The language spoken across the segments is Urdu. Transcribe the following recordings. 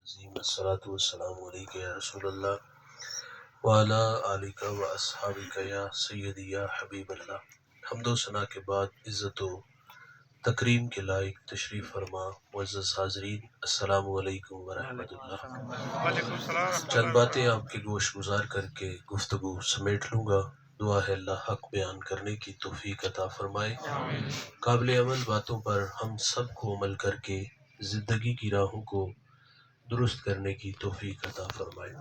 عظیم الصلاۃ والسلام علیک یا رسول اللہ وعلی آلک و اصحابک یا سیدی یا حبیب اللہ۔ حمد و ثنا کے بعد عزت و تکریم کے لائق تشریف فرما معزز حاضرین، السلام علیکم ورحمۃ اللہ۔ چند باتیں آپ کے گوش گزار کر کے گفتگو سمیٹ لوں گا۔ دعا ہے اللہ حق بیان کرنے کی توفیق عطا فرمائے، قابل عمل باتوں پر ہم سب کو عمل کر کے زندگی کی راہوں کو درست کرنے کی توفیق عطا فرمائے۔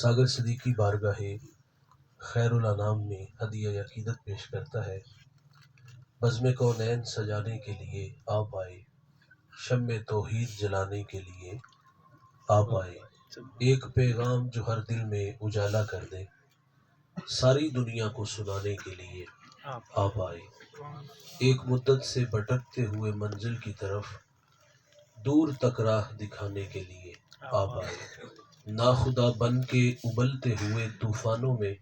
ساگر صدیقی بارگاہ خیر الانام میں ہدیہ عقیدت پیش کرتا ہے۔ بزم کونین سجانے کے لیے آپ آئے، شمع توحید جلانے کے لیے آپ آئے، ایک پیغام جو ہر دل میں اجالا کر دے، ساری دنیا کو سنانے کے لیے آپ آئے، ایک مدت سے بھٹکتے ہوئے منزل کی طرف دور تک راہ دکھانے کے لیے آپ آئے، ناخدا بن کے ابلتے ہوئے طوفانوں میں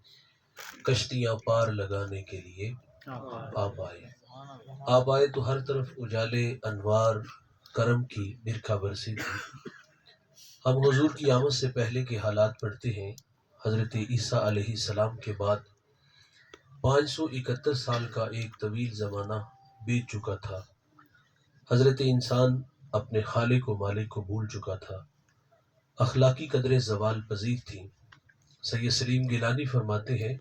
کشتیاں پار لگانے کے لیے آپ آئے۔ آپ آئے تو ہر طرف اجالے انوار کرم کی برکھا برسی تھی۔ ہم حضور کی آمد سے پہلے کے حالات پڑھتے ہیں۔ حضرت عیسیٰ علیہ السلام کے بعد 571 سال کا ایک طویل زمانہ بیت چکا تھا۔ حضرت انسان اپنے خالق و مالک کو بھول چکا تھا، اخلاقی قدریں زوال پذیر تھیں۔ سید سلیم گیلانی فرماتے ہیں،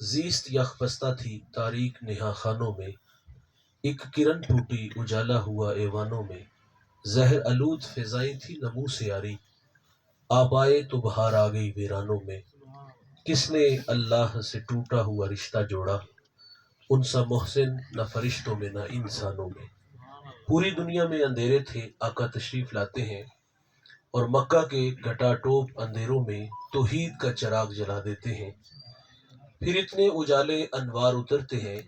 زیست یخ بستہ تھی تاریک نہا خانوں میں، ایک کرن ٹوٹی اجالا ہوا ایوانوں میں، زہر آلود فضائیں تھی نمو سے یاری، آپ آئے تو بہار آ گئی ویرانوں میں، کس نے اللہ سے ٹوٹا ہوا رشتہ جوڑا، ان سا محسن نہ فرشتوں میں نہ انسانوں میں۔ پوری دنیا میں اندھیرے تھے، آقا تشریف لاتے ہیں اور مکہ کے گھٹا ٹوپ اندھیروں میں توحید کا چراغ جلا دیتے ہیں۔ پھر اتنے اجالے انوار اترتے ہیں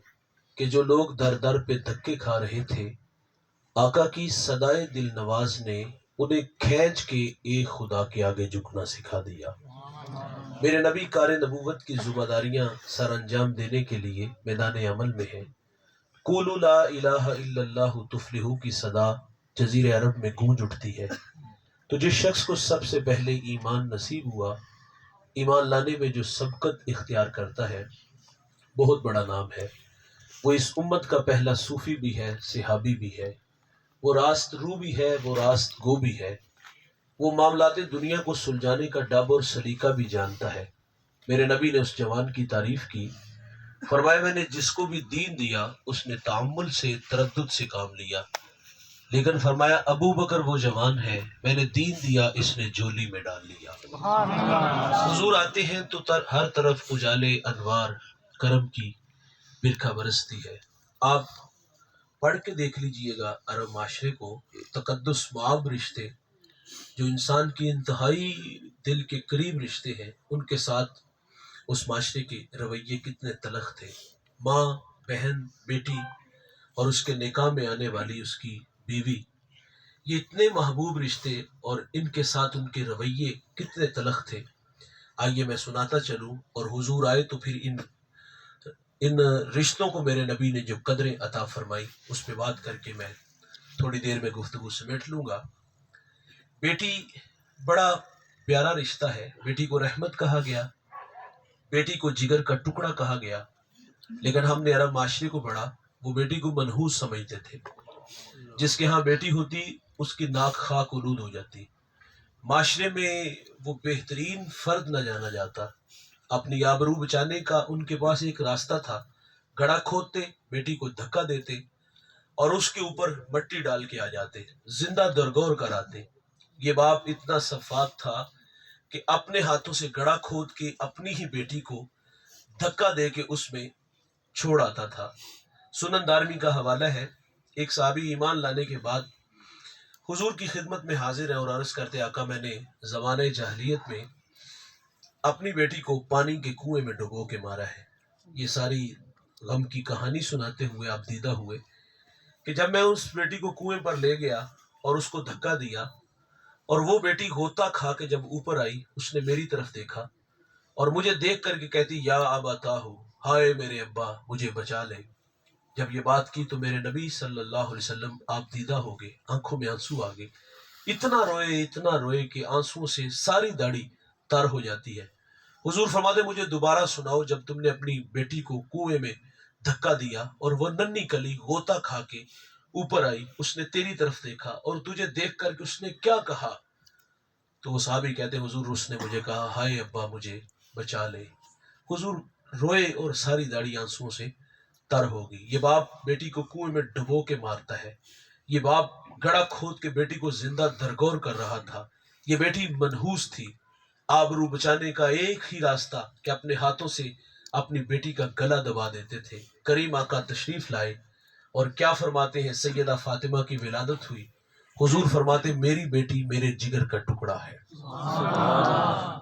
کہ جو لوگ در در پہ دھکے کھا رہے تھے، آقا کی صدائے دل نواز نے انہیں کھینچ کے ایک خدا کے آگے جھکنا سکھا دیا۔ میرے نبی کار نبوت کی ذمہ داریاں سر انجام دینے کے لیے میدان عمل میں ہیں۔ قولوا لا الہ الا اللہ تفلحوا کی صدا جزیرہ عرب میں گونج اٹھتی ہے۔ تو جس شخص کو سب سے پہلے ایمان نصیب ہوا، ایمان لانے میں جو سبقت اختیار کرتا ہے، بہت بڑا نام ہے۔ وہ اس امت کا پہلا صوفی بھی ہے، صحابی بھی ہے، وہ راست رو بھی ہے، وہ راست گو بھی ہے، وہ معاملات دنیا کو سلجھانے کا ڈب اور سلیقہ بھی جانتا ہے۔ میرے نبی نے اس جوان کی تعریف کی، فرمایا میں نے جس کو بھی دین دیا اس نے تعمل سے تردد سے کام لیا، لیکن فرمایا ابو بکر وہ جوان ہے، میں نے دین دیا اس نے جولی میں ڈال لیا۔ حضور آتے ہیں تو ہر طرف اجالے انوار کرم کی برکھا برستی ہے۔ آپ پڑھ کے دیکھ لیجئے گا عرب معاشرے کو، تقدس معاب رشتے جو انسان کی انتہائی دل کے قریب رشتے ہیں، ان کے ساتھ اس معاشرے کے رویے کتنے تلخ تھے۔ ماں، بہن، بیٹی اور اس کے نکاح میں آنے والی اس کی بیوی، یہ اتنے محبوب رشتے اور ان کے ساتھ ان کے رویے کتنے تلخ تھے۔ آئیے میں سناتا چلوں، اور حضور آئے تو پھر ان رشتوں کو میرے نبی نے جو قدریں عطا فرمائی اس پہ بات کر کے میں تھوڑی دیر میں گفتگو سمیٹ لوں گا۔ بیٹی بڑا پیارا رشتہ ہے، بیٹی کو رحمت کہا گیا، بیٹی کو جگر کا ٹکڑا کہا گیا، لیکن ہم نے عرب معاشرے کو پڑھا، وہ بیٹی کو منحوس سمجھتے تھے۔ جس کے ہاں بیٹی ہوتی اس کی ناک خاک آلود ہو جاتی، معاشرے میں وہ بہترین فرد نہ جانا جاتا۔ اپنی آبرو بچانے کا ان کے پاس ایک راستہ تھا، گڑھا کھودتے، بیٹی کو دھکا دیتے اور اس کے اوپر مٹی ڈال کے آ جاتے، زندہ درگور کراتے۔ یہ باپ اتنا شفاف تھا کہ اپنے ہاتھوں سے گڑھا کھود کے اپنی ہی بیٹی کو دھکا دے کے اس میں چھوڑ آتا تھا۔ سنن دارمی کا حوالہ ہے، ایک صحابی ایمان لانے کے بعد حضور کی خدمت میں حاضر ہے اور عرض کرتے، آقا میں نے زمانہ جاہلیت میں اپنی بیٹی کو پانی کے کنویں میں ڈبو کے مارا ہے۔ یہ ساری غم کی کہانی سناتے ہوئے آپ دیدہ ہوئے کہ جب میں اس بیٹی کو کنویں پر لے گیا اور اس کو دھکا دیا اور وہ بیٹی غوطہ کھا کے جب اوپر آئی، اس نے میری طرف دیکھا اور مجھے دیکھ کر کے کہتی، یا ابا ہو، ہائے میرے ابا مجھے بچا لے۔ جب یہ بات کی تو میرے نبی صلی اللہ علیہ وسلم آپ دیدہ ہو گئے، آنکھوں میں آنسو آ گئے۔ اتنا روئے کہ آنسوؤں سے ساری داڑھی تر ہو جاتی ہے۔ حضور فرماتے مجھے دوبارہ سناؤ جب تم نے اپنی بیٹی کو کنویں میں دھکا دیا اور وہ ننھی کلی غوطہ کھا کے اوپر آئی، اس نے تیری طرف دیکھا اور تجھے دیکھ کر کے اس نے کیا کہا؟ تو وہ صحابی کہتے ہیں حضور اس نے مجھے کہا ہائے ابا مجھے بچا لے۔ حضور روئے اور ساری داڑھی آنسوؤں سے تر ہو گئی۔ یہ باپ بیٹی کو کنویں میں ڈبو کے مارتا ہے، یہ باپ گڑھا کھود کے بیٹی کو زندہ درگور کر رہا تھا، یہ بیٹی منحوس تھی۔ آبرو بچانے کا ایک ہی راستہ کہ اپنے ہاتھوں سے اپنی بیٹی کا گلا دبا دیتے تھے۔ کریم آقا تشریف لائے اور کیا فرماتے ہیں، سیدہ فاطمہ کی ولادت ہوئی۔ حضور فرماتے میری بیٹی میرے جگر کا ٹکڑا ہے۔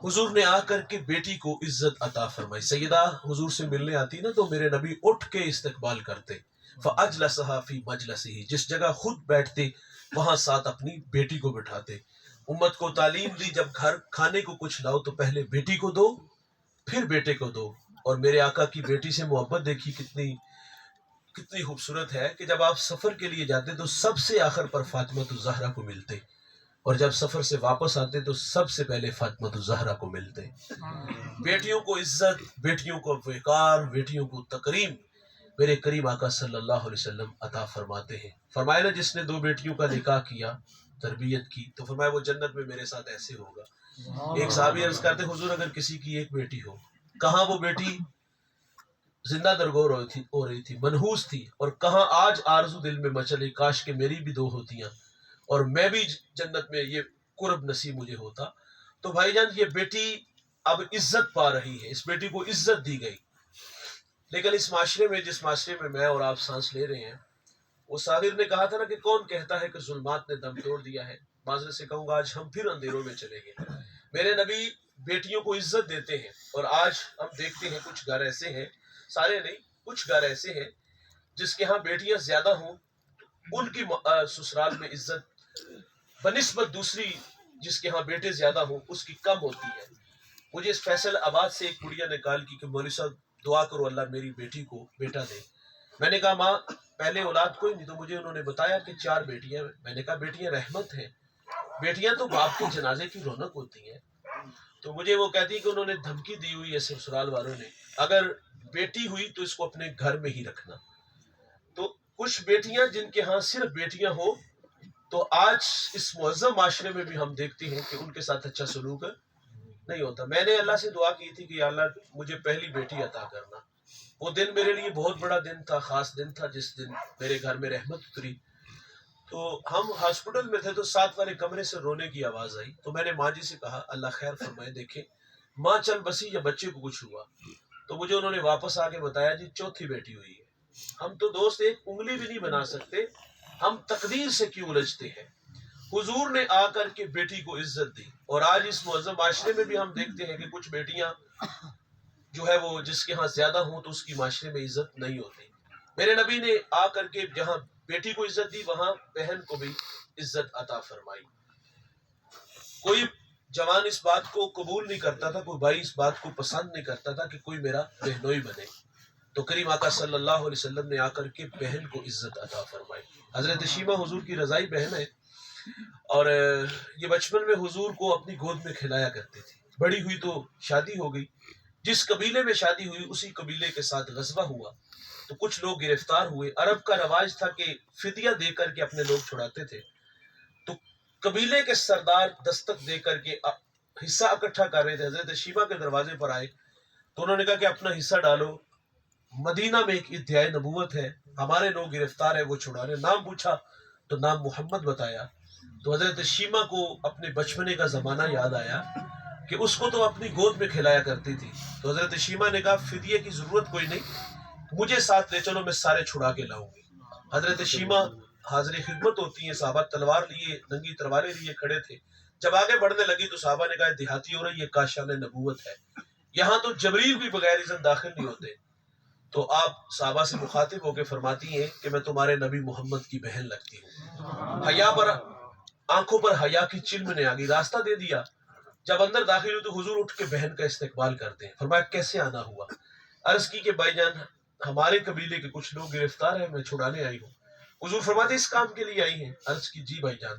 حضور نے آ کر کے بیٹی کو عزت عطا فرمائی۔ سیدہ حضور سے ملنے آتی نا تو میرے نبی اٹھ کے استقبال کرتے، فَأَجْلَسَهَا فِي مَجْلَسِهِ، جس جگہ خود بیٹھتے وہاں ساتھ اپنی بیٹی کو بٹھاتے۔ امت کو تعلیم دی جب گھر کھانے کو کچھ لاؤ تو پہلے بیٹی کو دو پھر بیٹے کو دو۔ اور میرے آقا کی بیٹی سے محبت دیکھی کتنی خوبصورت ہے کہ جب آپ سفر کے لیے جاتے تو سب سے آخر پر فاطمہ الزہرا کو ملتے، اور جب سفر سے واپس آتے تو سب سے پہلے فاطمہ الزہرا کو ملتے۔ بیٹیوں کو عزت، بیٹیوں کو وقار، بیٹیوں کو تکریم میرے کریم آقا صلی اللہ علیہ وسلم عطا فرماتے ہیں۔ فرمایا نا جس نے 2 بیٹیوں کا نکاح کیا، تربیت کی، تو فرمایا وہ جنت میں میرے ساتھ ایسے ہوگا۔ ایک صحابی عرض کرتے حضور اگر کسی کی ایک بیٹی ہو، کہاں وہ بیٹی زندہ درگور ہو رہی تھی، منحوس تھی، اور کہاں آج آرزو دل میں مچلے کاش کہ میری بھی 2 ہوتیاں اور میں بھی جنت میں یہ قرب نصیب مجھے ہوتا۔ تو بھائی جان یہ بیٹی اب عزت پا رہی ہے، اس بیٹی کو عزت دی گئی۔ لیکن اس معاشرے میں، جس معاشرے میں میں اور آپ سانس لے رہے ہیں، وہ صابر نے کہا تھا نا کہ کون کہتا ہے کہ ظلمات نے دم توڑ دیا ہے، معذرت سے کہوں گا آج ہم پھر اندھیروں میں چلے گئے۔ میرے نبی بیٹیوں کو عزت دیتے ہیں، اور آج ہم دیکھتے ہیں کچھ گھر ایسے ہیں، سارے نہیں، کچھ گھر ایسے ہیں جس کے ہاں بیٹیاں زیادہ ہوں، ان کی سسرال میں عزت بنسبت دوسری جس کے ہاں بیٹے زیادہ ہوں اس کی کم ہوتی ہے۔ مجھے اس فیصل آباد سے ایک گڑیا نے کال کی کہ مولوی صاحب دعا کرو اللہ میری بیٹی کو بیٹا دے۔ میں نے کہا ماں پہلے اولاد کوئی نہیں، تو مجھے انہوں نے بتایا کہ 4 بیٹیاں۔ میں نے کہا بیٹیاں رحمت ہیں، بیٹیاں تو باپ کے جنازے کی رونق ہوتی ہیں۔ تو مجھے وہ کہتی کہ انہوں نے دھمکی دی ہوئی ہے سسرال والوں نے، اگر بیٹی ہوئی تو اس کو اپنے گھر میں ہی رکھنا۔ تو کچھ بیٹیاں جن کے ہاں صرف بیٹیاں ہو، تو آج اس معظم معاشرے میں بھی ہم دیکھتے ہیں کہ ان کے ساتھ اچھا سلوک نہیں ہوتا۔ میں نے اللہ سے دعا کی تھی کہ یا اللہ مجھے پہلی بیٹی عطا کرنا۔ وہ دن میرے لیے بہت بڑا دن تھا، خاص دن تھا، جس دن میرے گھر میں رحمت اتری۔ تو ہم ہاسپٹل میں تھے تو 7 والے کمرے سے رونے کی آواز آئی، تو میں نے ماں جی سے کہا اللہ خیر فرمائے، دیکھیں ماں چل بسی یا بچے کو کچھ ہوا؟ تو مجھے انہوں نے واپس آ کے بتایا جی 4تھی بیٹی ہوئی ہے۔ ہم تو دوست ایک انگلی بھی نہیں بنا سکتے، ہم تقدیر سے کیوں الجھتے ہیں؟ حضور نے آ کر کے بیٹی کو عزت دی، اور آج اس معظم معاشرے میں بھی ہم دیکھتے ہیں کہ کچھ بیٹیاں جو ہے وہ جس کے ہاں زیادہ ہوں تو اس کی معاشرے میں عزت نہیں ہوتی۔ میرے نبی نے آ کر کے جہاں بیٹی کو عزت دی وہاں بہن کو بھی عزت عطا فرمائی۔ کوئی جوان اس بات کو قبول نہیں کرتا تھا، کوئی بھائی اس بات کو پسند نہیں کرتا تھا کہ کوئی میرا بہنوئی بنے، تو کریم آقا صلی اللہ علیہ وسلم نے آ کر کے بہن کو عزت عطا فرمائی۔ حضرت شیمہ حضور کی رضائی بہن ہے، اور یہ بچپن میں حضور کو اپنی گود میں کھلایا کرتی تھی۔ بڑی ہوئی تو شادی ہو گئی، جس قبیلے میں شادی ہوئی اسی قبیلے کے ساتھ غزوہ ہوا تو کچھ لوگ گرفتار ہوئے۔ عرب کا رواج تھا کہ فدیہ دے کر کے اپنے لوگ چھڑاتے تھے، تو قبیلے کے سردار دستک دے کر کے حصہ اکٹھا کر رہے تھے۔ حضرت شیبہ کے دروازے پر آئے تو انہوں نے کہا کہ اپنا حصہ ڈالو، مدینہ میں ایک ادعائے نبوت ہے، ہمارے لوگ گرفتار ہیں وہ چھڑا رہے۔ نام پوچھا تو نام محمد بتایا، تو حضرت شیمہ کو اپنے بچپنے کا زمانہ یاد آیا کہ اس کو تو اپنی گود میں کھلایا کرتی تھی۔ تو حضرت شیمہ نے کہا فدیے کی ضرورت کوئی نہیں، مجھے ساتھ لے چلو، میں سارے چھڑا کے لاؤں گی۔ حضرت شیمہ حاضر خدمت ہوتی ہیں، صحابہ تلوار لیے، ننگی تلواریں لیے کھڑے تھے۔ جب آگے بڑھنے لگی تو صحابہ نے کہا دیہاتی ہو رہی، یہ کاشان نبوت ہے، یہاں تو جبریل بھی بغیر اذن داخل نہیں ہوتے۔ تو آپ صحابہ سے مخاطب ہو کے فرماتی ہیں کہ میں تمہارے نبی محمد کی بہن لگتی ہوں۔ حیا پر آنکھوں پر حیا کی چلمنے آ گئی، راستہ دے دیا۔ جب اندر داخل ہوئی تو حضور اٹھ کے بہن کا استقبال کرتے ہیں۔ فرمایا کیسے آنا ہوا؟ عرض کی کہ بھائی جان ہمارے قبیلے کے کچھ لوگ گرفتار ہیں، میں چھڑانے آئی ہوں۔ حضور فرماتے اس کام کے لیے آئی ہیں؟ عرض کی جی بھائی جان۔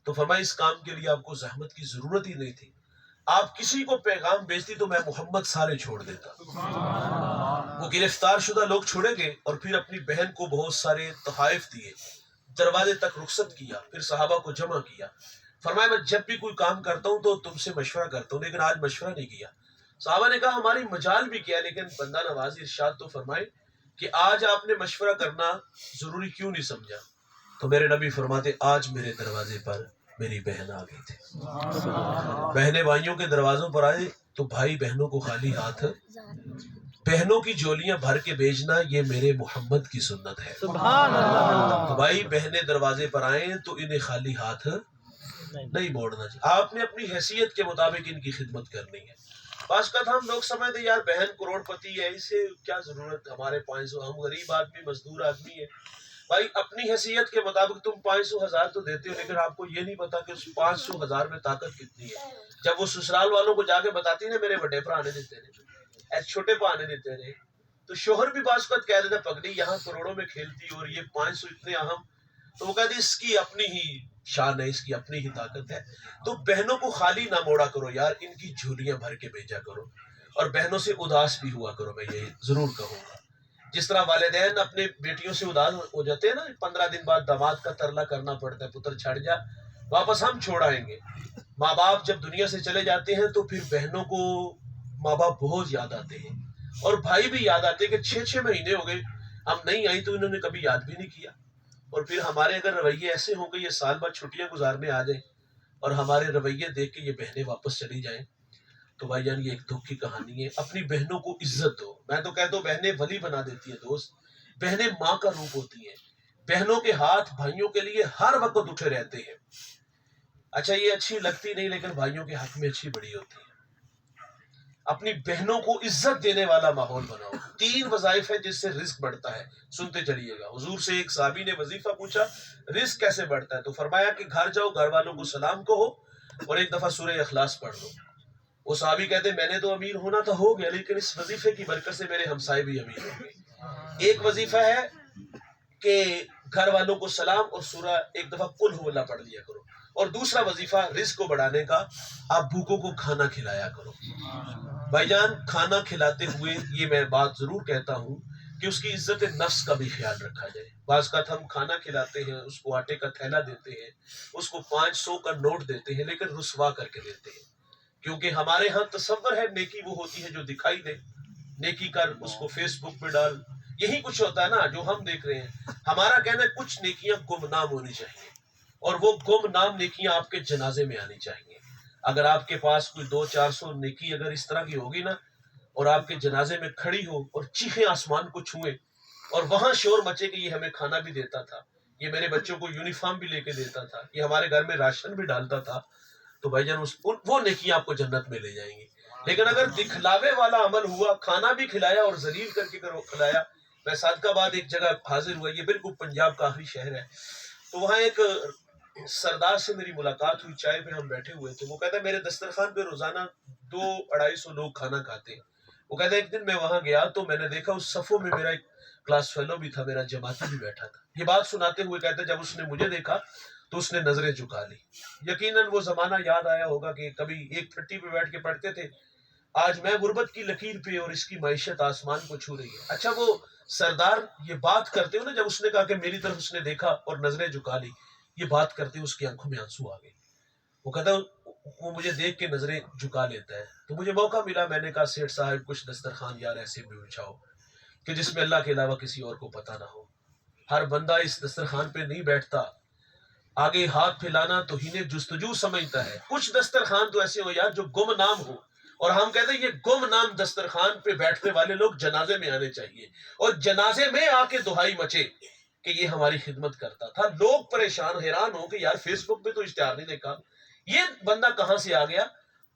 تو فرمایا اس کام کے لیے آپ کو زحمت کی ضرورت ہی نہیں تھی، آپ کسی کو پیغام بھیجتی تو میں محمد سارے چھوڑ دیتا۔ وہ گرفتار شدہ لوگ چھوڑے گئے اور پھر اپنی بہن کو بہت سارے تحائف دیے، دروازے تک رخصت کیا، پھر صحابہ کو جمع کیا۔ فرمایا میں جب بھی کوئی کام کرتا ہوں تو تم سے مشورہ کرتا ہوں، لیکن آج مشورہ نہیں کیا۔ صحابہ نے کہا ہماری مجال بھی کیا، لیکن بندہ نوازی ارشاد تو فرمائے کہ آج آپ نے مشورہ کرنا ضروری کیوں نہیں سمجھا؟ تو میرے نبی فرماتے آج میرے دروازے پر میری بہن آ گئی تھی۔ بہنیں بھائیوں کے دروازوں پر آئے تو بھائی بہنوں کو خالی ہاتھ، بہنوں کی جولیاں بھر کے بھیجنا یہ میرے محمد کی سنت ہے۔ سبحان اللہ۔ تو بھائی بہنیں دروازے پر آئیں تو انہیں خالی ہاتھ نہیں موڑنا چاہیے، آپ نے اپنی حیثیت کے مطابق ان کی خدمت کرنی ہے۔ بعض کا ہم لوگ سمجھتے یار بہن کروڑ پتی ہے، اسے کیا ضرورت، ہمارے 500، ہم غریب آدمی مزدور آدمی ہے۔ بھائی اپنی حیثیت کے مطابق تم 500,000 تو دیتے ہو، لیکن آپ کو یہ نہیں پتا کہ اس 500,000 میں طاقت کتنی ہے۔ جب وہ سسرال والوں کو جا کے بتاتی نا میرے بڑے پر آنے دیتے رہے، ایسے چھوٹے پر آنے دیتے رہے، تو شوہر بھی بعض وقت کہہ دیتا پگڑی یہاں کروڑوں میں کھیلتی اور یہ 500 اتنے اہم، تو وہ کہتی اس کی اپنی ہی شان ہے، اس کی اپنی ہی طاقت ہے۔ تو بہنوں کو خالی نہ موڑا کرو یار، ان کی جھولیاں بھر کے بھیجا کرو، اور بہنوں سے اداس بھی ہوا کرو، میں یہ ضرور کہوں گا۔ جس طرح والدین اپنے بیٹیوں سے اداس ہو جاتے ہیں نا، 15 دن بعد داماد کا ترلا کرنا پڑتا ہے پتر چھڑ جا، واپس ہم چھوڑ آئیں گے۔ ماں باپ جب دنیا سے چلے جاتے ہیں تو پھر بہنوں کو ماں باپ بہت یاد آتے ہیں، اور بھائی بھی یاد آتے ہیں کہ 6 مہینے ہو گئے ہم نہیں آئی تو انہوں نے کبھی یاد بھی نہیں کیا۔ اور پھر ہمارے اگر رویے ایسے ہوں گے یہ سال بعد چھٹیاں گزارنے آ جائیں اور ہمارے رویے دیکھ کے یہ بہنیں واپس چلی جائیں، تو بھائی جان یہ ایک دکھ کی کہانی ہے۔ اپنی بہنوں کو عزت دو، میں تو کہتا ہوں بہنیں ولی بنا دیتی ہیں دوست، بہنیں ماں کا روپ ہوتی ہیں، بہنوں کے ہاتھ بھائیوں کے لیے ہر وقت اٹھے رہتے ہیں۔ اچھا یہ اچھی لگتی نہیں لیکن بھائیوں کے حق میں اچھی بڑی ہوتی ہے۔ اپنی بہنوں کو عزت دینے والا ماحول بناؤ۔ 3 وظائف ہیں جس سے رزق بڑھتا ہے، سنتے چلیے گا۔ حضور سے ایک صحابی نے وظیفہ پوچھا رزق کیسے بڑھتا ہے، تو فرمایا کہ گھر جاؤ گھر والوں کو سلام کہو اور ایک دفعہ سورہ اخلاص پڑھ لو۔ وہ صحابی کہتے میں نے تو امیر ہونا تھا ہو گیا، لیکن اس وظیفے کی برکت سے میرے ہمسائے بھی امیر ہو گئے۔ ایک وظیفہ ہے کہ گھر والوں کو سلام اور سورہ ایک دفعہ قل ہو اللہ پڑھ لیا کرو، اور دوسرا وظیفہ رزق کو بڑھانے کا، آپ بھوکوں کو کھانا کھلایا کرو۔ بھائی جان کھانا کھلاتے ہوئے یہ میں بات ضرور کہتا ہوں کہ اس کی عزت نفس کا بھی خیال رکھا جائے۔ بعض کا ہم کھانا کھلاتے ہیں، اس کو آٹے کا تھیلا دیتے ہیں، اس کو 500 کا نوٹ دیتے ہیں، لیکن رسوا کر کے دیتے ہیں، کیونکہ ہمارے ہاں تصور ہے نیکی وہ ہوتی ہے جو دکھائی دے، نیکی کر اس کو فیس بک پہ ڈال، یہی کچھ ہوتا ہے نا جو ہم دیکھ رہے ہیں۔ ہمارا کہنا ہے کچھ نیکیاں گمنام ہونی چاہیے، اور وہ گمنام نیکیاں آپ کے جنازے میں آنی چاہیے۔ اگر آپ کے پاس کوئی 200-400 نیکی اگر اس طرح کی ہوگی نا، اور آپ کے جنازے میں کھڑی ہو اور چیخیں آسمان کو چھوئیں، اور وہاں شور مچے کہ یہ ہمیں کھانا بھی دیتا تھا، یہ میرے بچوں کو یونیفارم بھی لے کے دیتا تھا، یہ ہمارے گھر میں راشن بھی ڈالتا تھا، تو بھائی جان وہ نیکیاں آپ کو جنت میں لے جائیں گی۔ لیکن اگر دکھلاوے والا عمل ہوا، کھانا بھی کھلایا اور ذلیل کر کے کھلایا، میں صادقہ بعد ایک جگہ حاضر ہوا، یہ بالکل پنجاب کا آخری شہر ہے، تو وہاں ایک سردار سے میری ملاقات ہوئی، چائے پہ ہم بیٹھے ہوئے تھے، وہ کہتا ہے میرے دسترخوان پہ روزانہ 200-250 لوگ کھانا کھاتے ہیں۔ وہ کہتا ہے ایک دن میں وہاں گیا تو میں نے دیکھا اس صفوں میں میرا ایک کلاس فیلو بھی تھا، میرا جماعتی بھی بیٹھا تھا۔ یہ بات سناتے ہوئے کہتا ہے جب اس نے مجھے دیکھا تو اس نے نظریں جھکا لی۔ یقیناً وہ زمانہ یاد آیا ہوگا کہ کبھی ایک پھٹی پہ بیٹھ کے پڑھتے تھے، آج میں غربت کی لکیر پہ اور اس کی معیشت آسمان کو چھو رہی ہے۔ اچھا وہ سردار یہ بات کرتے ہو نا، جب اس نے کہا کہ میری طرف اس نے دیکھا اور نظریں جھکا لی، یہ بات کرتے ہوئے اس کی آنکھوں میں آنسو آ گئے۔ وہ کہتا وہ مجھے دیکھ کے نظریں جھکا لیتا ہے، تو مجھے موقع ملا، میں نے کہا سیٹھ صاحب کچھ دسترخوان یار ایسے بھی بچھاؤ کہ جس میں اللہ کے علاوہ کسی اور کو پتہ نہ ہو۔ ہر بندہ اس دسترخوان پہ نہیں بیٹھتا، آگے ہاتھ پھیلانا تو ہی نے جستجو سمجھتا ہے۔ کچھ دسترخوان تو ایسے ہو یار جو گم نام ہو، اور ہم کہتے ہیں یہ گم نام دسترخوان پہ بیٹھنے والے لوگ جنازے میں آنے چاہیے، اور جنازے میں آ کے دہائی مچے کہ یہ ہماری خدمت کرتا تھا۔ لوگ پریشان حیران ہو کہ یار فیس بک پہ تو اشتہار نہیں دیکھا، یہ بندہ کہاں سے آ گیا؟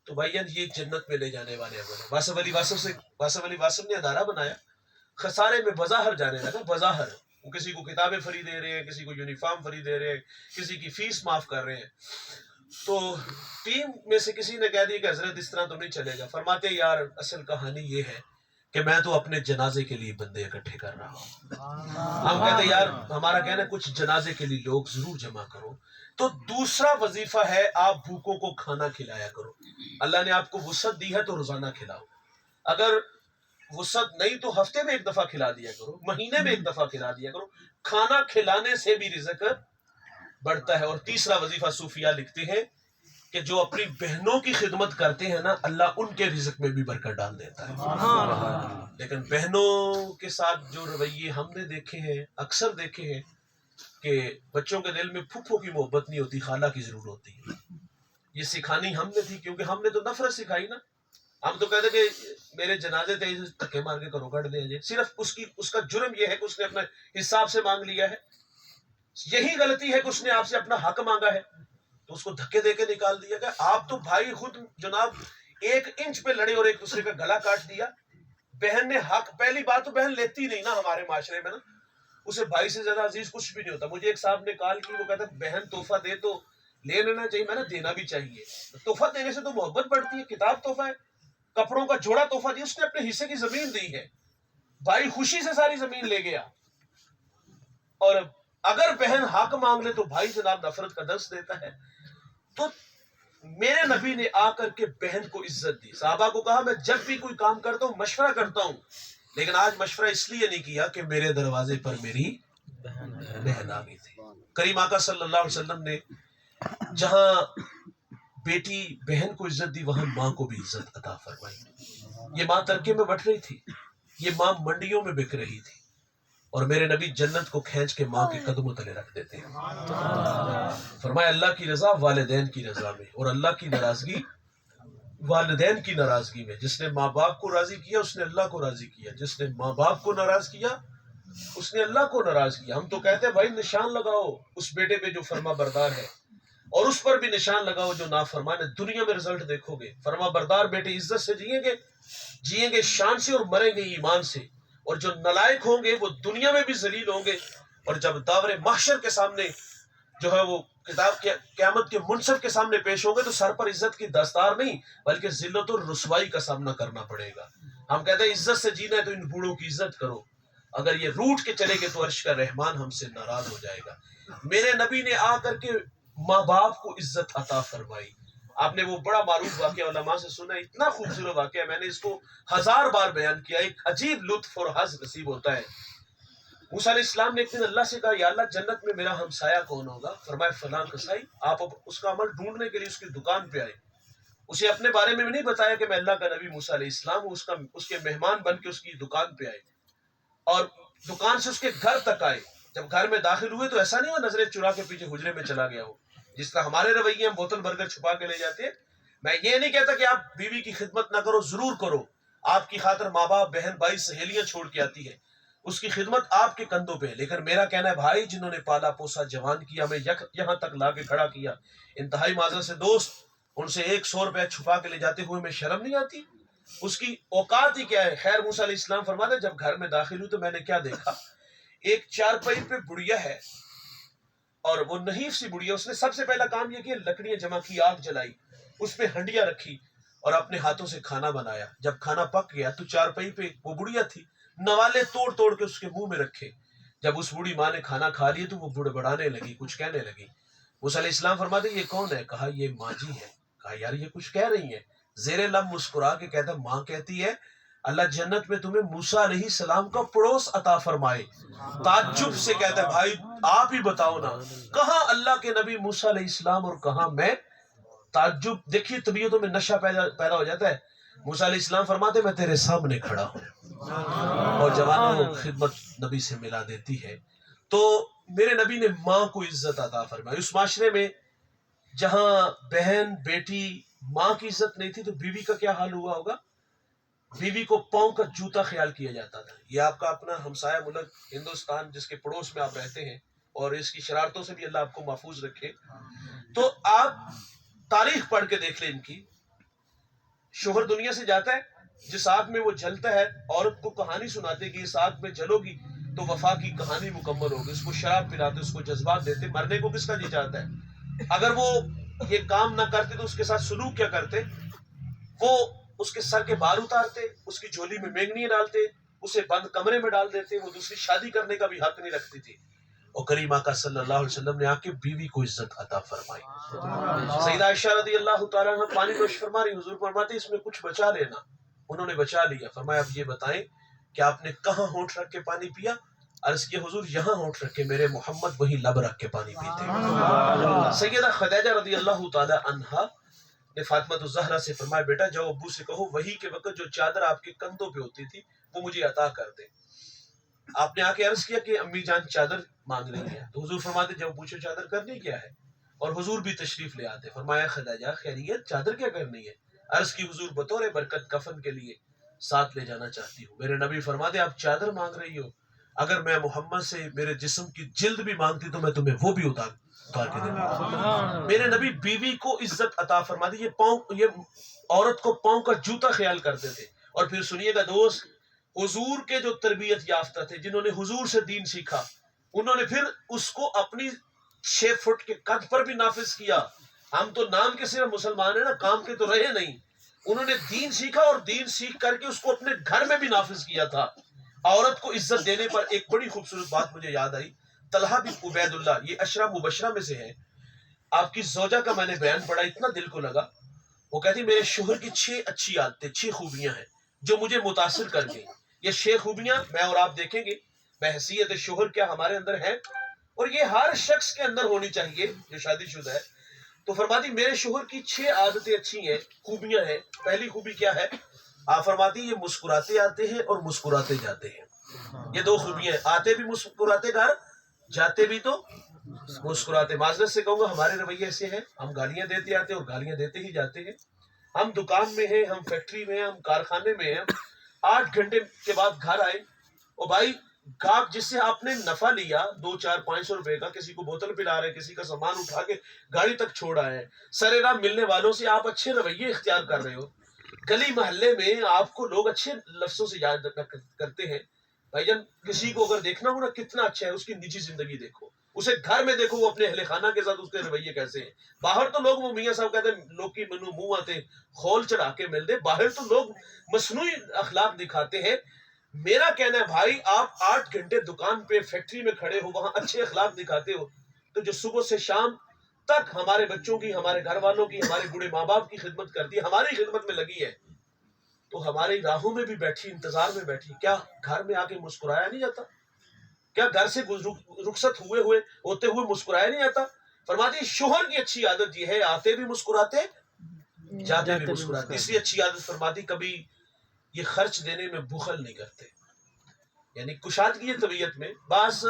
تو بھائی یہ جنت میں لے جانے والے عمل ہیں۔ واصف علی واصف نے ادارہ بنایا، خسارے میں بظاہر جانے لگا، بظاہر وہ کسی کو کتابیں فری دے رہے ہیں، کسی کو یونیفارم فری دے رہے ہیں، کسی کی فیس معاف کر رہے ہیں۔ تو ٹیم میں سے کسی نے کہہ دیا کہ حضرت اس طرح تو نہیں چلے گا۔ فرماتے یار اصل کہانی یہ ہے کہ میں تو اپنے جنازے کے لیے بندے اکٹھے کر رہا ہوں۔ ہم کہتے یار ہمارا کہنا ہے کچھ جنازے کے لیے لوگ ضرور جمع کرو، تو دوسرا وظیفہ ہے آپ بھوکوں کو کھانا کھلایا کرو. اللہ نے آپ کو وسعت دی ہے تو روزانہ کھلاؤ. اگر وسعت نہیں تو ہفتے میں ایک دفعہ کھلا دیا کرو, مہینے میں ایک دفعہ کھلا دیا کرو. کھانا کھلانے سے بھی رزق بڑھتا ہے. اور تیسرا وظیفہ صوفیاء لکھتے ہیں کہ جو اپنی بہنوں کی خدمت کرتے ہیں نا, اللہ ان کے رزق میں بھی برکت ڈال دیتا ہے. لیکن بہنوں کے ساتھ جو رویے ہم نے دیکھے ہیں, اکثر دیکھے ہیں, کہ بچوں کے دل میں پھپھو کی محبت نہیں ہوتی, خالہ کی ضرور ہوتی ہے. یہ سکھانی ہم نے تھی, کیونکہ ہم نے تو نفرت سکھائی نا. ہم تو کہتے کہ میرے جنازے تھے, دھکے مار کے کرو کٹ دیں. صرف اس کا جرم یہ ہے کہ اس نے اپنے حساب سے مانگ لیا ہے. یہی غلطی ہے کہ اس نے آپ سے اپنا حق مانگا ہے تو اس کو دھکے دے کے نکال دیا گیا. آپ تو بھائی خود جناب 1 انچ پہ لڑے اور ایک دوسرے کا گلا کاٹ دیا. بہن نے حق, پہلی بات تو بہن لیتی نہیں نا ہمارے معاشرے میں نا, اسے بھائی سے زیادہ عزیز کچھ بھی نہیں ہوتا. مجھے ایک صاحب نے کال کی, وہ کہتا بہن تحفہ دے تو لے لینا چاہیے, میں نے دینا بھی چاہیے. تحفہ دینے سے تو محبت بڑھتی ہے. کتاب تحفہ ہے, کپڑوں کا جوڑا تحفہ دیا, اس نے اپنے حصے کی زمین دی ہے, بھائی خوشی سے ساری زمین لے گیا. اور اگر بہن حق مانگ لے تو بھائی جناب نفرت کا درس دیتا ہے. تو میرے نبی نے آ کر کے بہن کو عزت دی. صحابہ کو کہا میں جب بھی کوئی کام کرتا ہوں مشورہ کرتا ہوں, لیکن آج مشورہ اس لیے نہیں کیا کہ میرے دروازے پر میری بہن آ گئی تھی. کریم آقا صلی اللہ علیہ وسلم نے جہاں بیٹی بہن کو عزت دی, وہاں ماں کو بھی عزت عطا فرمائی. یہ ماں ترکے میں بٹ رہی تھی, یہ ماں منڈیوں میں بک رہی تھی, اور میرے نبی جنت کو کھینچ کے ماں کے قدموں تلے رکھ دیتے ہیں. فرمایا اللہ کی رضا والدین کی رضا میں, اور اللہ کی ناراضگی والدین کی ناراضگی میں. جس نے ماں باپ کو راضی کیا اس نے اللہ کو راضی کیا, جس نے ماں باپ کو ناراض کیا اس نے اللہ کو ناراض کیا. ہم تو کہتے ہیں بھائی نشان لگاؤ اس بیٹے پہ جو فرما بردار ہے, اور اس پر بھی نشان لگاؤ جو نافرمان ہے. دنیا میں رزلٹ دیکھو گے, فرما بردار بیٹے عزت سے جئیں گے شان سے, اور مریں گے ایمان سے. اور جو نلائق ہوں گے وہ دنیا میں بھی ذلیل ہوں گے, اور جب داور محشر کے سامنے جو ہے وہ کتاب کے قیامت کے منصف کے سامنے پیش ہوں گے تو سر پر عزت کی دستار نہیں بلکہ ذلت اور رسوائی کا سامنا کرنا پڑے گا. ہم کہتے ہیں عزت سے جینا ہے تو ان بوڑھوں کی عزت کرو, اگر یہ روٹ کے چلے گے تو عرش کا رحمان ہم سے ناراض ہو جائے گا. میرے نبی نے آ کر کے ماں باپ کو عزت عطا فرمائی. آپ نے وہ بڑا معروف واقعہ علماء سے سنا, اتنا خوبصورت واقعہ, میں نے اس کو 1000 بار بیان کیا. ایک عجیب لطف اور حظ نصیب ہوتا ہے. موسیٰ علیہ السلام نے ایک دن اللہ سے کہا یا اللہ جنت میں میرا ہمسایہ کون ہوگا؟ فرمایا فلاں کسائی. آپ اس کا عمل ڈھونڈنے کے لیے اس کی دکان پہ آئے. اسے اپنے بارے میں بھی نہیں بتایا کہ میں اللہ کا نبی موسیٰ علیہ السلام ہوں. اس کے مہمان بن کے اس کی دکان پہ آئے, اور دکان سے اس کے گھر تک آئے. جب گھر میں داخل ہوئے تو ایسا نہیں ہوا نظریں چرا کے پیچھے حجرے میں چلا گیا ہو, جس طرح ہمارے رویے ہم بوتل بھر کر چھپا کے لے جاتے ہیں. میں یہ نہیں کہتا کہ آپ بیوی کی خدمت نہ کرو, ضرور کرو. آپ کی خاطر ماں باپ بہن بھائی سہیلیاں چھوڑ کے آتی ہے, اس کی خدمت آپ کے کندھوں پہ ہے. لیکن میرا کہنا ہے بھائی جنہوں نے پالا پوسا جوان کیا, ہمیں یہاں تک لا کے کھڑا کیا, انتہائی معذرت سے دوست, ان سے 100 روپے چھپا کے لے جاتے ہوئے میں شرم نہیں آتی؟ اس کی اوقات ہی کیا ہے. خیر موسیٰ علیہ السلام فرماتے جب گھر میں داخل ہوئی تو میں نے کیا دیکھا, ایک چارپائی پہ بڑھیا ہے, اور وہ نحیف سی بڑھیا. اس نے سب سے پہلا کام یہ کیا, لکڑیاں جمع کی, آگ جلائی, اس پہ ہنڈیاں رکھی, اور اپنے ہاتھوں سے کھانا بنایا. جب کھانا پک گیا تو چارپائی پہ وہ بڑھیا تھی, نوالے توڑ توڑ کے اس کے منہ میں رکھے. جب اس بوڑھی ماں نے کھانا کھا لیا تو وہ بڑبڑانے لگی, کچھ کہنے لگی. موسیٰ علیہ السلام فرماتے یہ کون ہے؟ کہا یہ ماں جی ہے. کہا یار یہ کچھ کہہ رہی ہیں. زیر لب مسکرا کے کہتا ماں کہتی ہے اللہ جنت میں تمہیں موسیٰ علیہ السلام کا پڑوس عطا فرمائے. تعجب سے کہتا ہے بھائی آپ ہی بتاؤ نا, کہاں اللہ کے نبی موسیٰ علیہ السلام اور کہاں میں. تعجب دیکھیے, طبیعتوں میں نشہ پیدا ہو جاتا ہے. موسیٰ علیہ السلام فرماتے میں تیرے سامنے کھڑا ہوں, اور جوانوں خدمت نبی سے ملا دیتی ہے. تو میرے نبی نے ماں کو عزت عطا فرمائی. اس معاشرے میں جہاں بہن بیٹی ماں کی عزت نہیں تھی تو بیوی کا کیا حال ہوا ہوگا. بیوی کو پاؤں کا جوتا خیال کیا جاتا تھا. یہ آپ کا اپنا ہمسایہ ملک ہندوستان جس کے پڑوس میں آپ رہتے ہیں, اور اس کی شرارتوں سے بھی اللہ آپ کو محفوظ رکھے. تو آپ تاریخ پڑھ کے دیکھ لیں ان کی. شوہر دنیا سے جاتا ہے, جس آگ میں وہ جلتا ہے عورت کو کہانی سناتے کہ اس آگ میں جلو گی تو وفا کی کہانی مکمل ہوگی. اس کو شراب پلاتے, اس کو جذبات دیتے. مرنے کو کس کا جی چاہتا ہے؟ اگر وہ یہ کام نہ کرتے تو اس کے ساتھ سلوک کیا کرتے؟ وہ اس کے سر کے بال اتارتے, اس کی جھولی میں مینگنی ڈالتے, اسے بند کمرے میں ڈال دیتے. وہ دوسری شادی کرنے کا بھی حق نہیں رکھتی تھی. اور کریم آقا صلی اللہ علیہ وسلم نے آ کے بیوی کو عزت عطا فرمائی. سیدہ عائشہ رضی اللہ تعالیٰ عنہ پانی نوش فرما رہی، حضور فرماتے اس میں کچھ بچا لینا. انہوں نے بچا لیا. فرمایا اب یہ بتائیں کہ آپ نے کہاں ہونٹ رکھ کے پانی پیا؟ عرض کیا حضور یہاں ہونٹ رکھ کے میرے محمد وہی لب رکھ کے پانی پیتے. سیدہ خدیجہ رضی اللہ تعالیٰ عنہا نے فاطمہ الزہرا سے فرمایا بیٹا جاؤ ابو سے کہو وہی کے وقت جو چادر آپ کے کندھوں پہ ہوتی تھی وہ مجھے عطا کر دے. آپ نے آ کے عرض کیا کہ امی جان چادر مانگ رہی ہے. تو حضور فرماتے جب پوچھو چادر کرنی کیا ہے، اور حضور بھی تشریف لے آتے. فرمایا خدیجہ خیریت، چادر کیا کرنی ہے؟ عرض کی حضور بطور برکت کفن کے لیے ساتھ لے جانا چاہتی ہوں. میرے نبی فرماتے آپ چادر مانگ رہی ہو، اگر میں محمد سے میرے جسم کی جلد بھی مانگتی تو میں تمہیں وہ بھی اتار کے دوں. میرے نبی بیوی کو عزت عطا فرما دی. یہ عورت کو پاؤں کا جوتا خیال کرتے تھے. اور پھر سنیے گا دوست، حضور کے جو تربیت یافتہ تھے جنہوں نے حضور سے دین سیکھا، انہوں نے پھر اس کو اپنی 6 فٹ کے قد پر بھی نافذ کیا. ہم تو نام کے صرف مسلمان ہیں نا، کام کے تو رہے نہیں. انہوں نے دین سیکھا اور دین سیکھ کر کے اس کو اپنے گھر میں بھی نافذ کیا تھا. عورت کو عزت دینے پر ایک بڑی خوبصورت بات مجھے یاد آئی. طلحہ بن عبید اللہ، یہ اشرا مبشرہ میں سے ہے. آپ کی زوجہ کا میں نے بیان پڑھا، اتنا دل کو لگا. وہ کہتی میرے شوہر کی 6 اچھی عادتیں، 6 خوبیاں ہیں جو مجھے متاثر کر گئی. یہ 6 خوبیاں میں اور آپ دیکھیں گے بحیثیت شوہر کیا ہمارے اندر ہے، اور یہ ہر شخص کے اندر ہونی چاہیے جو شادی شدہ ہے. تو فرماتی میرے شوہر کی 6 عادتیں اچھی ہیں، خوبیاں ہیں. پہلی خوبی کیا ہے؟ آپ فرماتی یہ مسکراتے آتے ہیں اور مسکراتے جاتے ہیں. یہ 2 خوبیاں ہیں. آتے بھی مسکراتے گھر، جاتے بھی تو مسکراتے. معذرت سے کہوں گا ہمارے رویے ایسے ہیں، ہم گالیاں دیتے آتے اور گالیاں دیتے ہی جاتے ہیں. ہم دکان میں ہیں، ہم فیکٹری میں ہیں، ہم کارخانے میں ہیں، 8 گھنٹے کے بعد گھر آئے اور بھائی گاہک جس سے آپ نے نفع لیا 2 4 500 روپے کا، کسی کو بوتل پلا رہے، کسی کا سامان اٹھا کے گاڑی تک چھوڑا ہے، سرے راہ ملنے والوں سے آپ اچھے رویے اختیار کر رہے ہو. گلی محلے میں آپ کو لوگ اچھے لفظوں سے یاد کرتے ہیں. بھائی جان کسی کو اگر دیکھنا ہو نا کتنا اچھا ہے، اس کی نجی زندگی دیکھو، اسے گھر میں دیکھو وہ اپنے اہل خانہ کے ساتھ اس کے رویے کیسے ہیں. باہر تو لوگ وہ میاں صاحب کہتے ہیں لوگ کی منو منہ آتے خول چڑھا کے مل دے. باہر تو لوگ مصنوعی اخلاق دکھاتے ہیں. میرا کہنا ہے بھائی آپ 8 گھنٹے دکان پہ فیکٹری میں کھڑے ہو، وہاں اچھے اخلاق دکھاتے ہو، تو جو صبح سے شام تک ہمارے بچوں کی، ہمارے گھر والوں کی، ہمارے بوڑھے ماں باپ کی خدمت کرتی ہے، ہماری خدمت میں لگی ہے، تو ہماری راہوں میں بھی بیٹھی، انتظار میں بیٹھی، کیا گھر میں آ کے مسکرایا نہیں جاتا؟ کیا گھر سے رخصت ہوتے ہوئے مسکرایا نہیں جاتا؟ فرماتی شوہر کی اچھی عادت یہ ہے آتے بھی مسکراتے جاتے بھی مسکراتے. تیسری اچھی عادت فرماتی کبھی یہ خرچ دینے میں بخل نہیں کرتے. یعنی کشادگی ہے طبیعت میں. بعض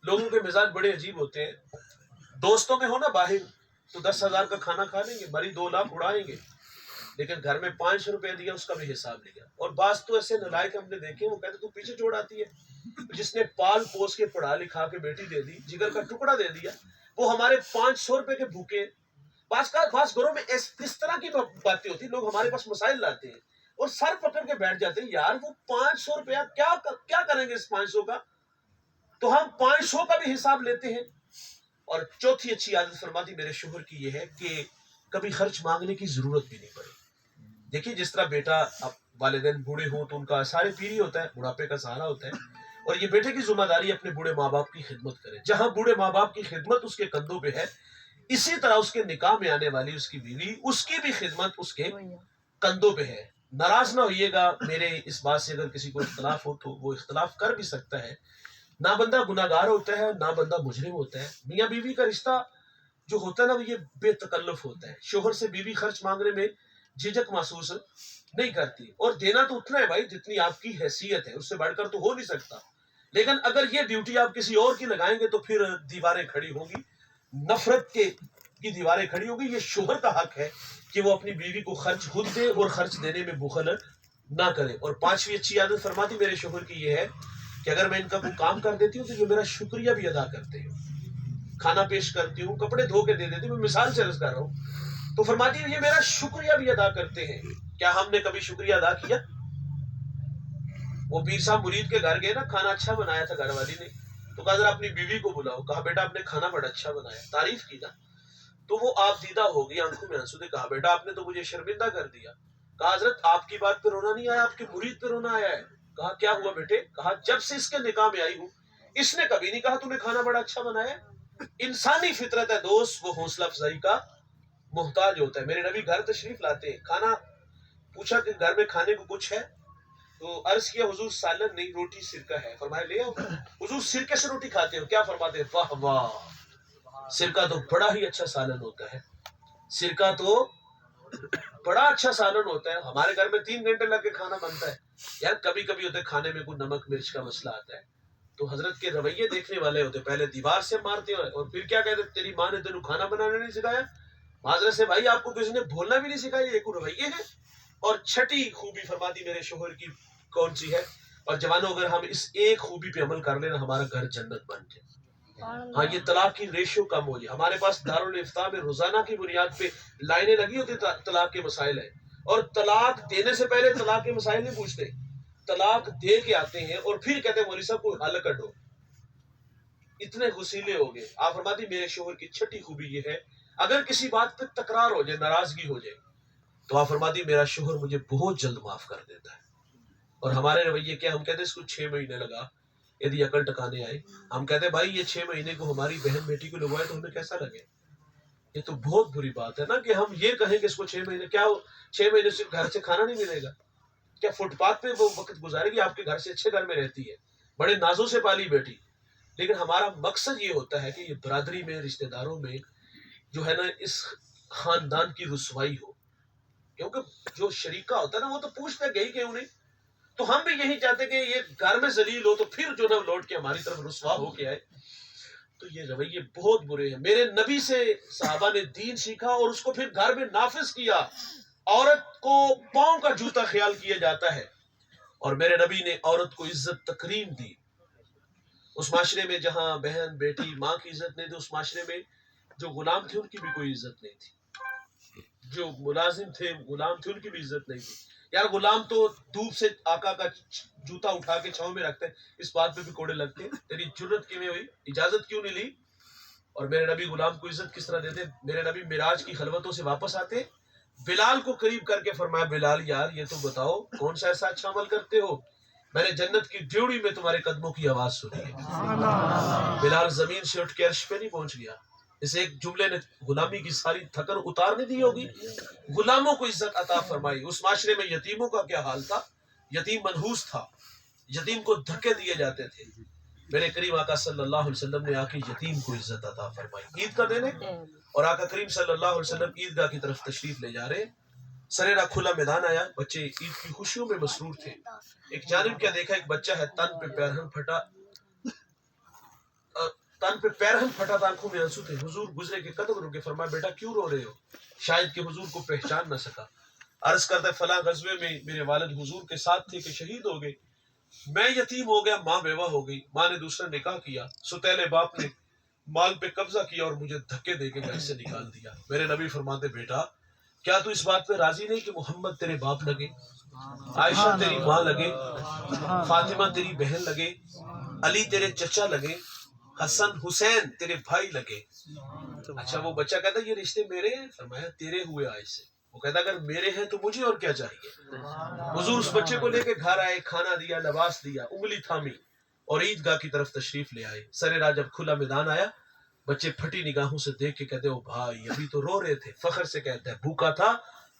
لوگوں کے مزاج بڑے عجیب ہوتے ہیں. دوستوں میں ہو نا باہر تو 10,000 کا کھانا کھا لیں گے، مری 2 لاکھ اڑائیں گے، لیکن گھر میں 500 روپے دیا اس کا بھی حساب لیا. اور بعض تو ایسے نلائق ہم نے دیکھے، وہ کہتے تو پیچھے چھوڑ آتی ہے، جس نے پال پوس کے پڑھا لکھا کے بیٹی دے دی، جگر کا ٹکڑا دے دیا، وہ ہمارے 500 روپے کے بھوکے. بعض گھروں میں اس طرح کی باتیں ہوتی ہیں، لوگ ہمارے پاس مسائل لاتے ہیں اور سر پکڑ کے بیٹھ جاتے ہیں یار وہ 500 روپیہ کیا کریں گے اس 500 کا، تو ہم 500 کا بھی حساب لیتے ہیں. اور چوتھی اچھی عادت فرماتی میرے شوہر کی یہ ہے کہ کبھی خرچ مانگنے کی ضرورت بھی نہیں پڑی. دیکھیے جس طرح بیٹا اب والدین بوڑھے ہوں تو ان کا سارے پیری ہوتا ہے، بڑھاپے کا سہارا ہوتا ہے، اور یہ بیٹے کی ذمہ داری اپنے بوڑھے ماں باپ کی خدمت کرے. جہاں بوڑھے ماں باپ کی خدمت اس کے کندھوں پہ ہے، اسی طرح اس کے نکاح میں آنے والی اس کی بیوی، اس کی بھی خدمت اس کے کندھوں پہ ہے. ناراض نہ ہوئیے گا میرے اس بات سے، اگر کسی کو اختلاف ہو تو وہ اختلاف کر بھی سکتا ہے. نہ بندہ گناہگار ہوتا ہے، نہ بندہ مجرم ہوتا ہے. میاں بیوی کا رشتہ جو ہوتا ہے نا وہ یہ بے تکلف ہوتا ہے. شوہر سے بیوی خرچ مانگنے میں جھجک محسوس نہیں کرتی، اور دینا تو اتنا ہے بھائی جتنی آپ کی حیثیت ہے، اس سے بڑھ کر تو ہو نہیں سکتا. لیکن اگر یہ ڈیوٹی آپ کسی اور کی لگائیں گے تو پھر دیواریں کھڑی ہوں گی، نفرت کی دیواریں کھڑی ہوگی. یہ شوہر کا حق ہے کہ وہ اپنی بیوی کو خرچ خود دے اور خرچ دینے میں بخل نہ کرے. اور 5ویں اچھی عادت فرماتی میرے شوہر کی یہ ہے کہ اگر میں ان کا کوئی کام کر دیتی ہوں تو یہ میرا شکریہ بھی ادا کرتے ہیں. کھانا پیش کرتی ہوں، کپڑے دھو کے دے دیتی ہوں، میں مثال سے عرض کر رہا ہوں، تو فرماتی ہے یہ میرا شکریہ بھی ادا کرتے ہیں. کیا ہم نے کبھی شکریہ ادا کیا؟ وہ پیر صاحب مرید کے گھر گئے نا، کھانا اچھا بنایا تھا گھر والی نے، تو کہا ذرا اپنی بیوی کو بلاؤ. کہا بیٹا آپ نے کھانا بڑا اچھا بنایا، تعریف کی نا. تو وہ آپ دیدہ ہو گئی، آنکھوں میں آنسو تھے. کہا بیٹا آپ نے تو مجھے شرمندہ کر دیا. کہا حضرت آپ کی بات پہ رونا نہیں آیا، آپ کے مرید پہ رونا آیا ہے. کہا کیا ہوا بیٹے؟ کہا جب سے اس کے نکاح میں آئی ہوں اس نے کبھی نہیں کہا تو نے کھانا بڑا اچھا بنایا. انسانی فطرت ہے دوست، وہ حوصلہ افزائی کا محتاج ہوتا ہے. میرے نبی گھر تشریف لاتے ہیں، کھانا پوچھا کہ گھر میں کھانے کو کچھ ہے؟ تو عرض کیا حضور سالن نہیں، روٹی سرکہ ہے. فرمایا لے آؤ. حضور سرکے سے روٹی کھاتے ہو؟ کیا فرماتے ہیں؟ واہ واہ، سرکہ تو بڑا ہی اچھا سالن ہوتا ہے، سرکہ تو بڑا اچھا سالن ہوتا ہے. ہمارے گھر میں 3 گھنٹے لگ کے کھانا بنتا ہے. یار کبھی کبھی ہوتا ہے کھانے میں کوئی نمک مرچ کا مسئلہ آتا ہے، تو حضرت کے رویے دیکھنے والے ہوتے، پہلے دیوار سے مارتے ہیں اور پھر کیا کہتے ہیں تیری ماں نے تینوں کھانا بنانا نہیں سکھایا. معذرت سے بھائی، آپ کو کسی نے بولنا بھی نہیں سکھایا، یہ کوئی رویے ہے؟ اور چھٹی خوبی فرماتی میرے شوہر کی کون سی ہے؟ اور جوانوں اگر ہم اس ایک خوبی پہ عمل کر لینا ہمارا گھر جنت بن جائے. ہاں، یہ طلاق کی ریشو کم ہو جائے. ہمارے پاس دارالفتاء میں روزانہ کی بنیاد پہ لائنیں لگی ہوتی طلاق کے مسائل ہیں، اور طلاق دینے سے پہلے طلاق کے مسائل نہیں پوچھتے، طلاق دے کے آتے ہیں اور پھر کہتے ہیں مولوی صاحب کوئی حل کڈو. اتنے غسیلے ہو گئے. آپ فرماتی میرے شوہر کی چھٹی خوبی یہ ہے، اگر کسی بات پہ تکرار ہو جائے، ناراضگی ہو جائے، تو آپ فرماتی میرا شوہر مجھے بہت جلد معاف کر دیتا ہے. اور ہمارے رویے کیا، ہم کہتے ہیں اس کو 6 مہینے لگا یدی عقل ٹکانے آئے. ہم کہتے ہیں بھائی یہ 6 مہینے کو ہماری بہن بیٹی کو لگوائے تو ہمیں کیسا لگے؟ یہ تو بہت بری بات ہے نا کہ ہم یہ کہیں کہ اس کو 6 مہینے، کیا 6 مہینے سے گھر سے کھانا نہیں ملے گا؟ کیا فٹ پاتھ پہ وہ وقت گزارے گی؟ آپ کے گھر سے اچھے گھر میں رہتی ہے، بڑے نازوں سے پالی بیٹی. لیکن ہمارا مقصد یہ ہوتا ہے کہ یہ برادری میں، رشتہ داروں میں جو ہے نا اس خاندان کی رسوائی ہو. کیونکہ جو شریکہ ہوتا ہے نا وہ تو پوچھتا گئی کیوں نہیں. تو ہم بھی یہی چاہتے کہ یہ گھر میں ذلیل ہو تو پھر جو نا لوٹ کے ہماری طرف رسوا ہو کے آئے. تو یہ رویے بہت برے ہیں. میرے نبی سے صحابہ نے دین سیکھا اور اس کو پھر گھر میں نافذ کیا. عورت کو پاؤں کا جوتا خیال کیا جاتا ہے، اور میرے نبی نے عورت کو عزت تکریم دی. اس معاشرے میں جہاں بہن بیٹی ماں کی عزت نہیں تھی، اس معاشرے میں جو غلام تھے ان کی بھی کوئی عزت نہیں تھی، جو ملازم تھے غلام تھے ان کی بھی عزت نہیں تھی. یار غلام تو دھوپ سے آقا کا جوتا اٹھا کے چھاؤں میں رکھتے ہیں، اس بات پہ بھی کوڑے لگتے ہیں. تیری جرت کیوں ہوئی؟ اجازت کیوں نہیں لی؟ اور میرے نبی غلام کو عزت کس طرح دیتے؟ میرے نبی معراج کی خلوتوں سے واپس آتے، بلال کو قریب کر کے فرمایا بلال یار یہ تو بتاؤ کون سا ایسا اچھا عمل کرتے ہو، میں نے جنت کی ڈیوڑی میں تمہارے قدموں کی آواز سنی ہے. بلال زمین سے اٹھ کے عرش پہ نہیں پہنچ گیا، اس ایک جملے نے غلامی کی ساری تھکن اتارنے دی ہوگی. غلاموں کو عزت عطا فرمائی. اس معاشرے میں یتیموں کا کیا حال تھا؟ یتیم منحوس تھا، یتیم کو دھکے دیے جاتے تھے. میرے کریم آقا صلی اللہ علیہ وسلم نے آ کے یتیم کو عزت عطا فرمائی. عید کا دن ہے اور آقا کریم صلی اللہ علیہ وسلم عیدگاہ کی طرف تشریف لے جا رہے. سریرا کھلا میدان آیا، بچے عید کی خوشیوں میں مسرور تھے. ایک جانب کیا دیکھا، ایک بچہ ہے تن پہ پیرہن پھٹا، آنکھوں میں آنسو تھے. حضور گزرے کے قدم رکے، فرمایا بیٹا کیوں رو رہے ہو؟ شاید کہ حضور کو پہچان نہ سکا. عرض کرتا ہے فلاں غزوے میں میرے والد حضور کے ساتھ تھے کہ شہید ہو گئے، میں یتیم ہو گیا، ماں بیوہ ہو گئی، ماں نے دوسرا نکاح کیا، سوتیلے باپ نے مال پہ قبضہ کیا اور مجھے دھکے دے کے گھر سے نکال دیا. میرے نبی فرماتے بیٹا کیا تو اس بات پہ راضی نہیں کہ محمد تیرے باپ لگے، عائشہ تیری ماں لگے، فاطمہ تیری بہن لگے، علی تیرے چچا لگے، حسن حسین تیرے بھائی لگے. اچھا وہ بچہ کہتا یہ رشتے میرے ہیں؟ فرمایا تیرے ہوئے آج سے. وہ کہتا اگر میرے ہیں تو مجھے اور کیا چاہیے. حضور اس بچے کو لے کے گھر آئے، کھانا دیا، لباس دیا، انگلی تھامی اور عیدگاہ کی طرف تشریف لے آئے. سریرا جب کھلا میدان آیا، بچے پھٹی نگاہوں سے دیکھ کے کہتے او بھائی ابھی تو رو رہے تھے. فخر سے کہتے ہیں بھوکا تھا،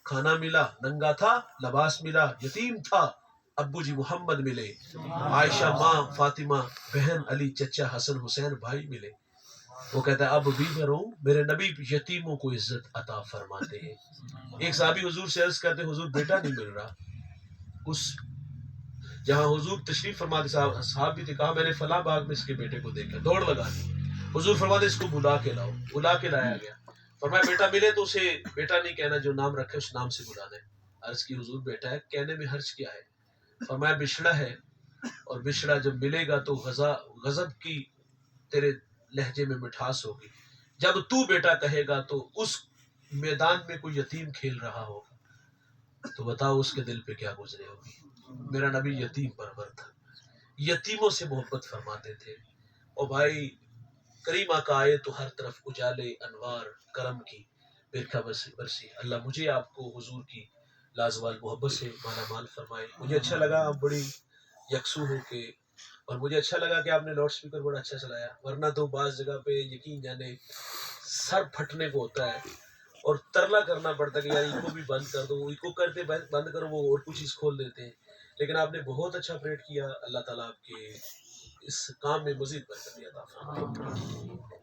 کھانا ملا، ننگا تھا، لباس ملا، یتیم تھا، ابو جی محمد ملے، عائشہ ماں، فاطمہ بہن، علی چچا، حسن حسین بھائی ملے. وہ کہتا ہے اب بھی میں رہوں، میرے نبی یتیموں کو عزت عطا فرماتے ہیں. ایک صحابی حضور سے عرض کرتے حضور بیٹا نہیں مل رہا. اس جہاں حضور تشریف فرماتے صحابی نے کہا میں نے فلاں باغ میں اس کے بیٹے کو دیکھا، دوڑ لگا دی. حضور فرماتے اس کو بلا کے لاؤ. بلا کے لایا گیا. فرمایا بیٹا ملے تو اسے بیٹا نہیں کہنا، جو نام رکھے اس نام سے بلانا ہے. عرض کی حضور بیٹا ہے، کہنے میں حرج کیا ہے؟ فرمایا بچڑا ہے، اور بچڑا جب ملے گا تو غضب کی تیرے لہجے میں مٹھاس ہوگی. جب تو بیٹا کہے گا تو اس میدان میں کوئی یتیم کھیل رہا ہوگا تو بتاؤ اس کے دل پہ کیا گزرے ہوگی. میرا نبی یتیم پرور تھا، یتیموں سے محبت فرماتے تھے. اور بھائی کریم آقا آئے تو ہر طرف اجالے انوار کرم کی برکھا برسی. اللہ مجھے آپ کو حضور کی لازوال محبت سے مالا مال فرمائے. مجھے اچھا لگا آپ بڑی یکسو ہو کے اور مجھے اچھا لگا کہ آپ نے لاؤڈ اسپیکر بڑا اچھا چلایا، ورنہ تو بعض جگہ پہ یقین جانے سر پھٹنے کو ہوتا ہے اور ترلا کرنا پڑتا ہے کہ یار ایکو بھی بند کر دو، ایکو کرتے بند کرو وہ اور کچھ چیز کھول دیتے ہیں. لیکن آپ نے بہت اچھا آپریٹ کیا. اللہ تعالیٰ آپ کے اس کام میں مزید برکت عطا فرمائے.